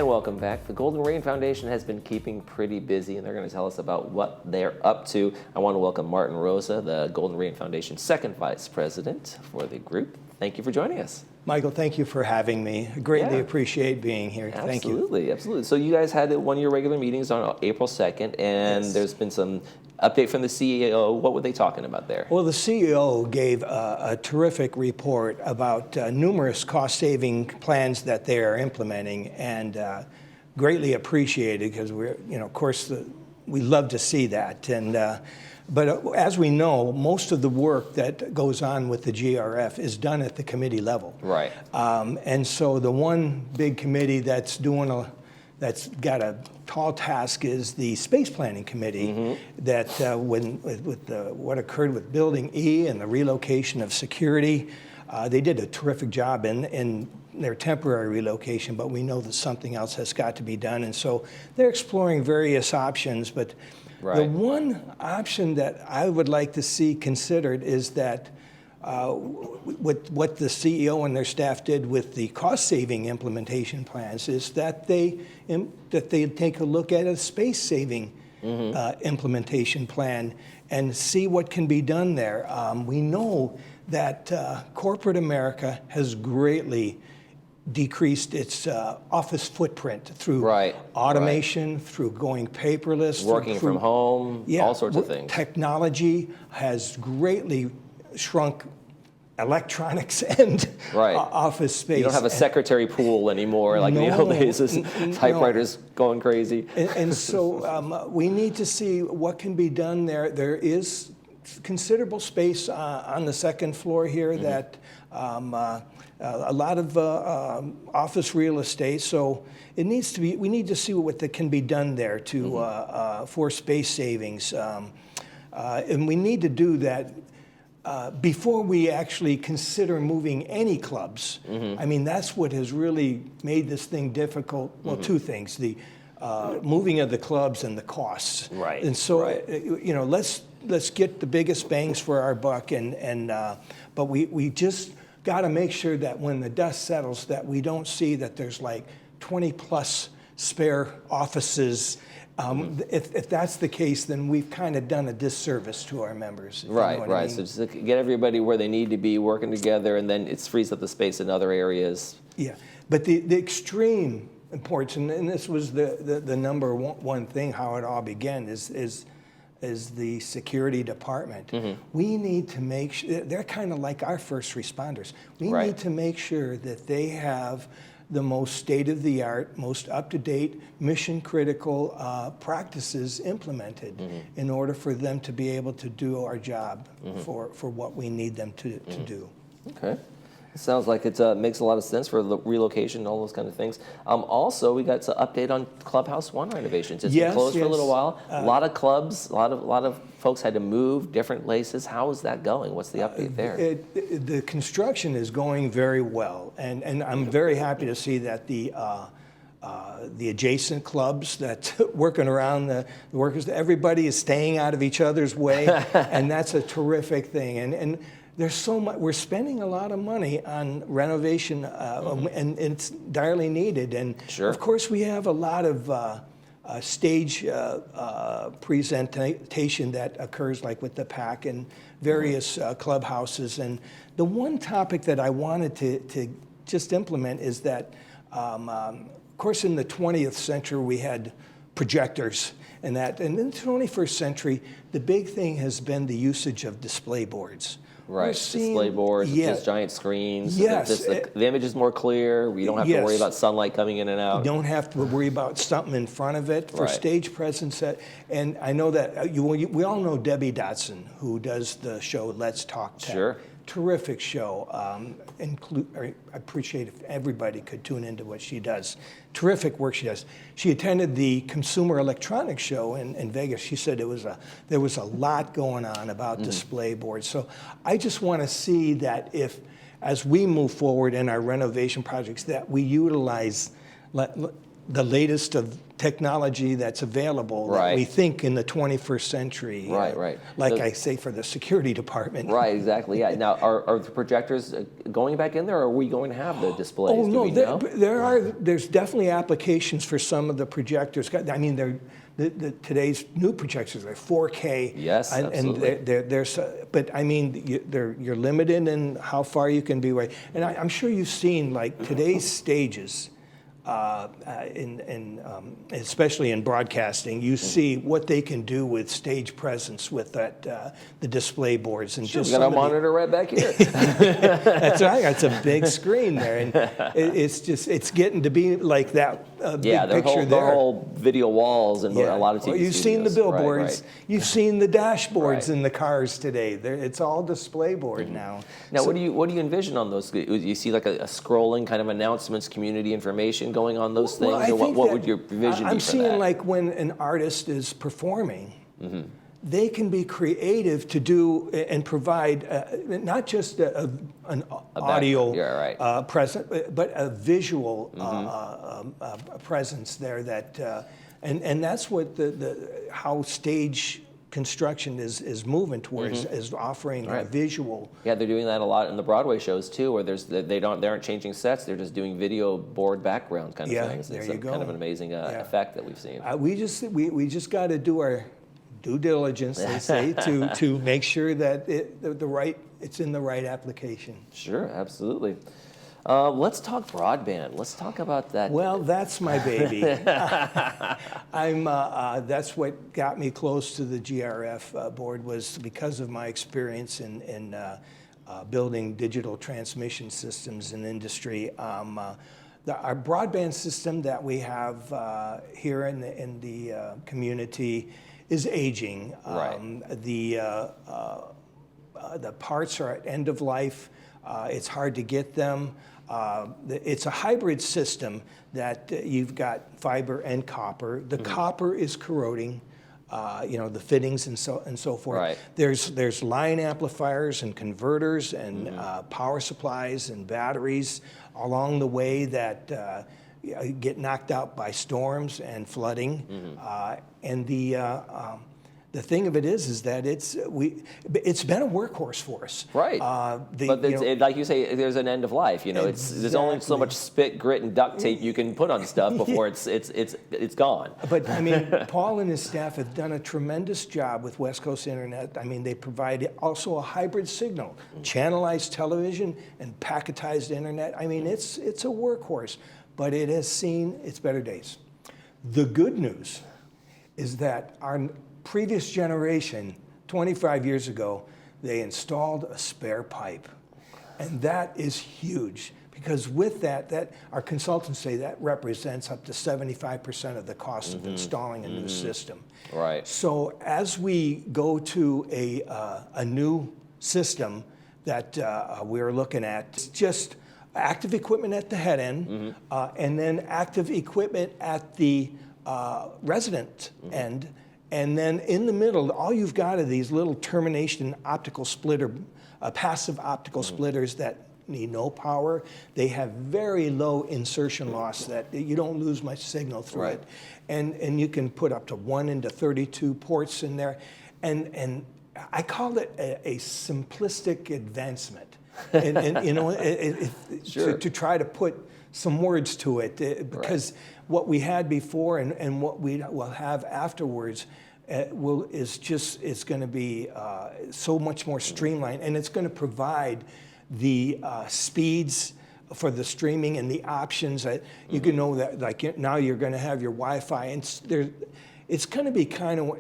And welcome back. The Golden Rain Foundation has been keeping pretty busy, and they're going to tell us about what they're up to. I want to welcome Martin Rosa, the Golden Rain Foundation's second vice president for the group. Thank you for joining us. Michael, thank you for having me. I greatly appreciate being here. Thank you. Absolutely. So you guys had one of your regular meetings on April 2nd, and there's been some update from the CEO. What were they talking about there? Well, the CEO gave a terrific report about numerous cost-saving plans that they are implementing, and greatly appreciated because we're, of course, we love to see that. And but as we know, most of the work that goes on with the GRF is done at the committee level. Right. And so the one big committee that's that's got a tall task is the space planning committee. That what occurred with Building E and the relocation of security, they did a terrific job in their temporary relocation, but we know that something else has got to be done, and so they're exploring various options. But the one option that I would like to see considered is that what the CEO and their staff did with the cost-saving implementation plans is that they take a look at a space-saving implementation plan and see what can be done there. We know that corporate America has greatly decreased its office footprint through automation, through going paperless, working from home, all sorts of things. Technology has greatly shrunk electronics and office space. You don't have a secretary pool anymore like in the old days. Typewriters going crazy. And so we need to see what can be done there. There is considerable space on the second floor here that a lot of office real estate. So it needs to be. We need to see what can be done there to for space savings, and we need to do that before we actually consider moving any clubs. I mean, that's what has really made this thing difficult. Well, two things: the moving of the clubs and the costs. Right. And so let's get the biggest bangs for our buck, but we just got to make sure that when the dust settles, that we don't see that there's like 20 plus spare offices. If that's the case, then we've kind of done a disservice to our members. Right. I mean. So just get everybody where they need to be, working together, and then it frees up the space in other areas. Yeah, but the extreme importance, and this was the number one thing, how it all began, is the security department. We need to make sure, they're kind of like our first responders. We need to make sure that they have the most state-of-the-art, most up-to-date, mission-critical practices implemented in order for them to be able to do our job for what we need them to do. Okay. It sounds like it makes a lot of sense for the relocation and all those kind of things. Also, we got an update on Clubhouse 1 renovations. It's been closed for a little while. A lot of clubs, a lot of folks had to move different places. How is that going? What's the update there? The construction is going very well, and I'm very happy to see that the adjacent clubs that working around the workers, everybody is staying out of each other's way, and that's a terrific thing. And there's so much. We're spending a lot of money on renovation, and it's direly needed. And of course, we have a lot of stage presentation that occurs, like with the PAC and various clubhouses. And the one topic that I wanted to just implement is that, of course, in the 20th century we had projectors, and in the 21st century, the big thing has been the usage of display boards. Right, display boards, just giant screens. Yes. The image is more clear. We don't have to worry about sunlight coming in and out. You don't have to worry about something in front of it for stage presence. And I know that we all know Debbie Dotson, who does the show Let's Talk Tech. Sure. Terrific show. I appreciate if everybody could tune into what she does. Terrific work she does. She attended the Consumer Electronics Show in Vegas. She said there was a lot going on about display boards. So I just want to see that as we move forward in our renovation projects, that we utilize the latest of technology that's available that we think in the 21st century. Right. Like I say for the security department. Right, exactly. Yeah. Now, are the projectors going back in there, or are we going to have the displays? Oh no, know? there's definitely applications for some of the projectors. I mean, today's new projectors are 4K. Yes, absolutely. And but I mean, you're limited in how far you can be away. And I'm sure you've seen like today's stages. Especially in broadcasting, you see what they can do with stage presence with that the display boards and Sure, just got a monitor right back here. That's right. It's a big screen there, and it's getting to be like that big picture there. Their whole video walls and a lot of TV well, you've studios. seen the billboards. Right. You've seen the dashboards in the cars today. It's all display board now. Now, what do you envision on those? You see like a scrolling kind of announcements, community information going on those things, well, or what would your vision be I'm for seeing that? like when an artist is performing, they can be creative to do and provide not just an audio present, but a visual presence there that, and that's what how stage construction is moving towards, is offering a visual. Yeah, they're doing that a lot in the Broadway shows too, where they aren't changing sets; they're just doing video board background kind of things. There it's you go. Kind of an amazing effect that we've seen. We just got to do our due diligence, they say, to make sure that it's in the right application. Sure, absolutely. Let's talk broadband. Let's talk about that. Well, that's my baby. That's what got me close to the GRF board, was because of my experience in building digital transmission systems in industry. Our broadband system that we have here in the community is aging. The parts are at end of life. It's hard to get them. It's a hybrid system that you've got fiber and copper. The copper is corroding, the fittings and so forth. Right. There's line amplifiers and converters and power supplies and batteries along the way that get knocked out by storms and flooding. And the thing of it is that it's been a workhorse for us. Right. But like you say, there's an end of life. There's only so much spit, grit, and duct tape you can put on stuff before it's gone. But I mean, Paul and his staff have done a tremendous job with West Coast Internet. I mean, they provide also a hybrid signal, channelized television and packetized internet. I mean, it's a workhorse, but it has seen its better days. The good news is that our previous generation, 25 years ago, they installed a spare pipe. And that is huge, because with that our consultants say that represents up to 75% of the cost of installing a new system. Right. So as we go to a new system that we're looking at, it's just active equipment at the head end, and then active equipment at the resident end. And then in the middle, all you've got are these little termination optical splitter, passive optical splitters that need no power. They have very low insertion loss, that you don't lose much signal through it. And you can put up to 1 into 32 ports in there. And I call it a simplistic advancement. And to try to put some words to it, because what we had before and what we will have afterwards it's going to be so much more streamlined, and it's going to provide the speeds for the streaming and the options that you can know that, like, now you're going to have your Wi-Fi, and it's going to be kind of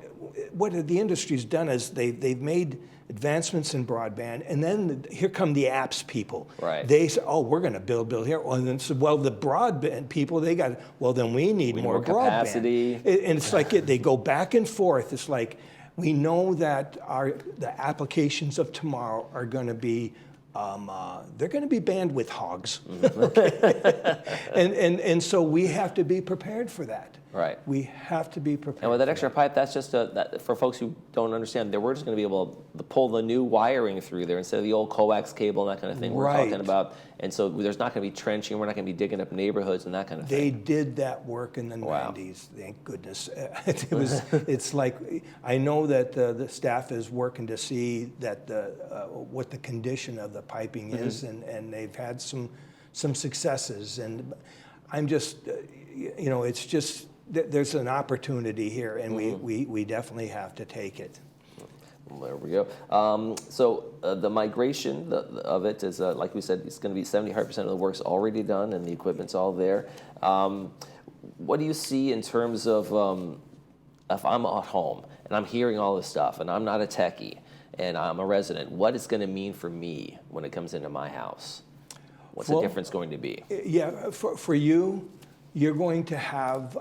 what the industry's done is they've made advancements in broadband, and then here come the apps people. Right. They say, oh, we're going to build here. Well, then, the broadband people, then we need more capacity. Broadband. And it's like they go back and forth. It's like we know that the applications of tomorrow are going to be they're going to be bandwidth hogs. and so we have to be prepared for that. Right. We have to be prepared. And with that extra pipe, that's just for folks who don't understand, we're just going to be able to pull the new wiring through there instead of the old coax cable and that kind of thing. We're talking about and so there's not going to be trenching. We're not going to be digging up neighborhoods and that kind of thing. They did that work in the Wow. 90s. Thank goodness. It's like, I know that the staff is working to see that what the condition of the piping is, and they've had some successes. And I'm just, it's just, there's an opportunity here, and we definitely have to take it. There we go. So the migration of it is, like we said, it's going to be 75% of the work's already done and the equipment's all there. What do you see in terms of if I'm at home and I'm hearing all this stuff and I'm not a techie and I'm a resident, what it's going to mean for me when it comes into my house? What's the difference going to be? Yeah, for you, you're going to have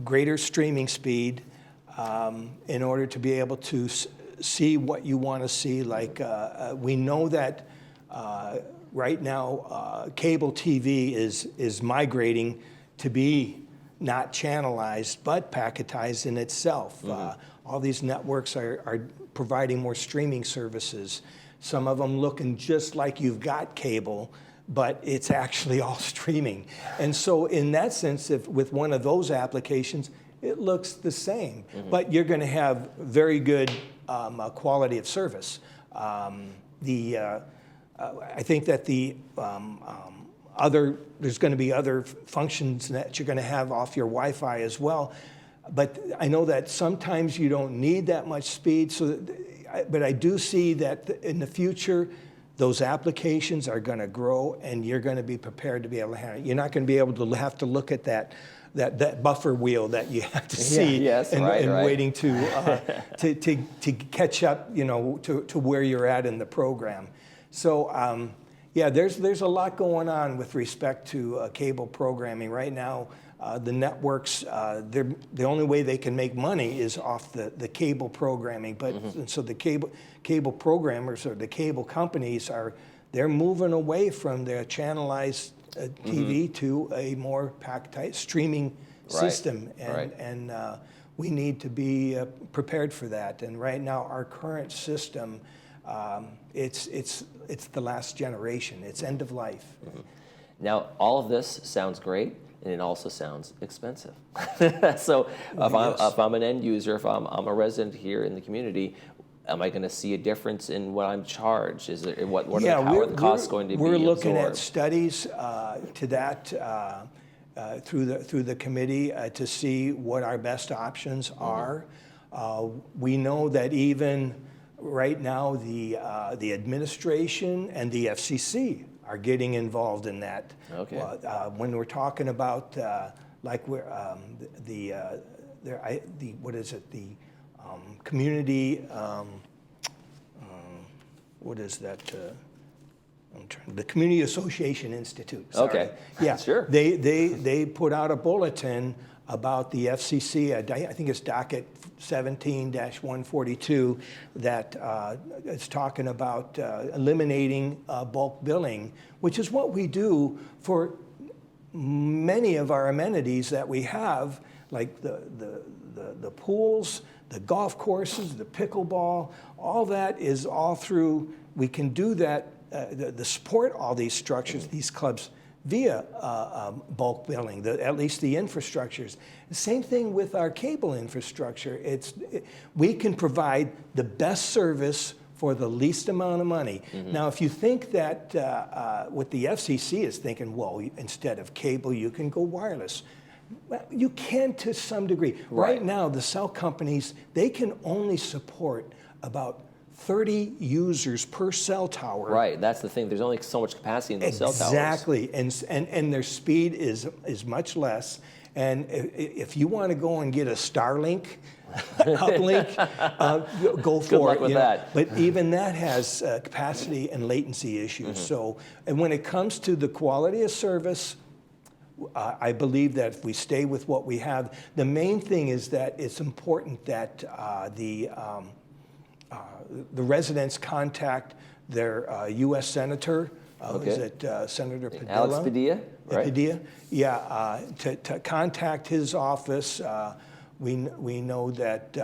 greater streaming speed in order to be able to see what you want to see. Like we know that right now cable TV is migrating to be not channelized but packetized in itself. All these networks are providing more streaming services. Some of them looking just like you've got cable, but it's actually all streaming. And so in that sense, if with one of those applications, it looks the same, but you're going to have very good quality of service. I think that there's going to be other functions that you're going to have off your Wi-Fi as well. But I know that sometimes you don't need that much speed. But I do see that in the future, those applications are going to grow, and you're going to be prepared to be able to handle it. You're not going to be able to have to look at that buffer wheel that you have to see and waiting to catch up, to where you're at in the program. So there's a lot going on with respect to cable programming right now. The networks, the only way they can make money is off the cable programming. But so the cable programmers or the cable companies they're moving away from their channelized TV to a more packetized streaming system, and we need to be prepared for that. And right now, our current system, it's the last generation. It's end of life. Now, all of this sounds great, and it also sounds expensive. So if I'm an end user, if I'm a resident here in the community, am I going to see a difference in what I'm charged? Is there how are the costs going to be We're looking absorbed? at studies to that through the committee to see what our best options are. We know that even right now the administration and the FCC are getting involved in that. Okay. When we're talking about community. The Community Association Institute. Sorry. Okay. Yeah. Sure. They put out a bulletin about the FCC. I think it's docket 17-142 that is talking about eliminating bulk billing, which is what we do for many of our amenities that we have, like the pools, the golf courses, the pickleball. All that is all through. We can do that. The support all these structures, these clubs, via bulk billing, at least the infrastructures. The same thing with our cable infrastructure. We can provide the best service for the least amount of money. Now, if you think that what the FCC is thinking, well, instead of cable, you can go wireless. Well, you can to some degree. Right now, the cell companies, they can only support about 30 users per cell tower. Right, that's the thing. There's only so much capacity in those cell towers. Exactly, and their speed is much less. And if you want to go and get a Starlink uplink, go for it. Good luck with that. But even that has capacity and latency issues. So, and when it comes to the quality of service, I believe that if we stay with what we have, the main thing is that it's important that the residents contact their U.S. Senator. Is it Senator Padilla? Alex Padilla, right? Padilla, yeah, to contact his office We know that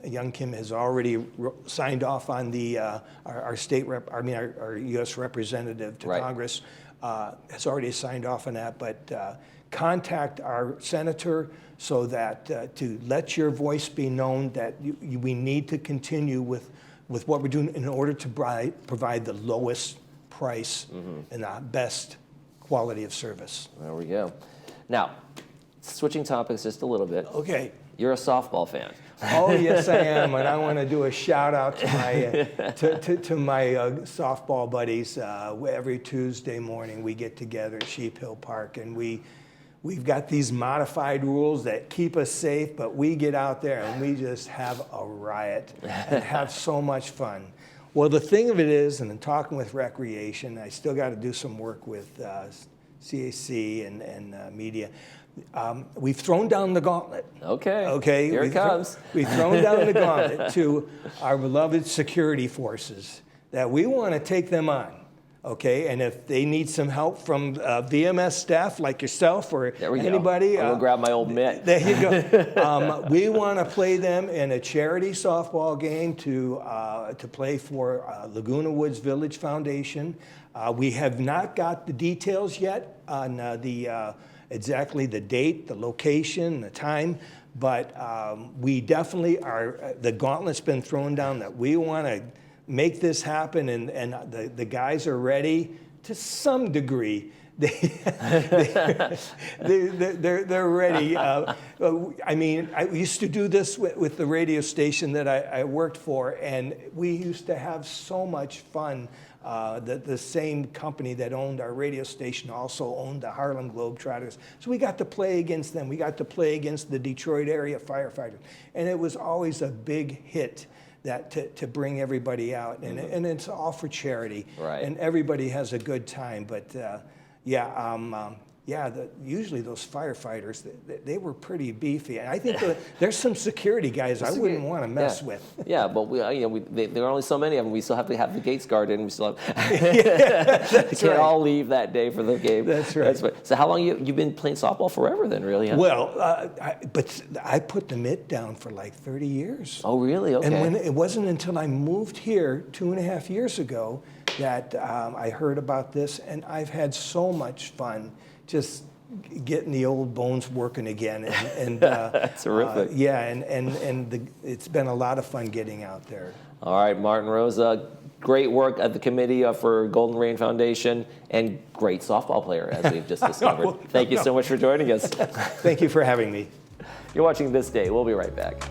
Young Kim has already signed off on the our state rep. I mean our U.S. representative to Congress has already signed off on that. But contact our senator so that to let your voice be known that we need to continue with what we're doing in order to provide the lowest price and the best quality of service. There we go. Now, switching topics just a little bit. Okay. You're a softball fan. Oh yes, I am, and I want to do a shout out to my to my softball buddies. Every Tuesday morning we get together at Sheep Hill Park, and we've got these modified rules that keep us safe, but we get out there and we just have a riot and have so much fun. Well, the thing of it is, and in talking with Recreation, I still got to do some work with CAC and media. We've thrown down the gauntlet. Okay. Here it comes. We've thrown down the gauntlet to our beloved security forces that we want to take them on. Okay, and if they need some help from VMS staff like yourself or anybody, I'll grab my old mitt. There you go. We want to play them in a charity softball game to play for Laguna Woods Village Foundation. We have not got the details yet on exactly the date, the location, the time, but we definitely are. The gauntlet's been thrown down that we want to make this happen, and the guys are ready to some degree. They're ready. I mean, I used to do this with the radio station that I worked for, and we used to have so much fun. The same company that owned our radio station also owned the Harlem Globetrotters. So we got to play against them. We got to play against the Detroit area firefighters. And it was always a big hit to bring everybody out. And it's all for charity. Right. And everybody has a good time. But usually those firefighters, they were pretty beefy. And I think there's some security guys I wouldn't want to mess with. Yeah, but there are only so many of them. We still have to have the gates guarded, and we still have they can't all leave that day for the game. That's right. So how long you've been playing softball forever then, really? Huh? Well, but I put the mitt down for like 30 years. Oh, really? Okay. And it wasn't until I moved here 2.5 years ago that I heard about this, and I've had so much fun just getting the old bones working again. And that's terrific. It's been a lot of fun getting out there. All right, Martin Rosa, great work at the committee for Golden Rain Foundation, and great softball player, as we've just discovered. Thank you so much for joining us. Thank you for having me. You're watching This Day. We'll be right back.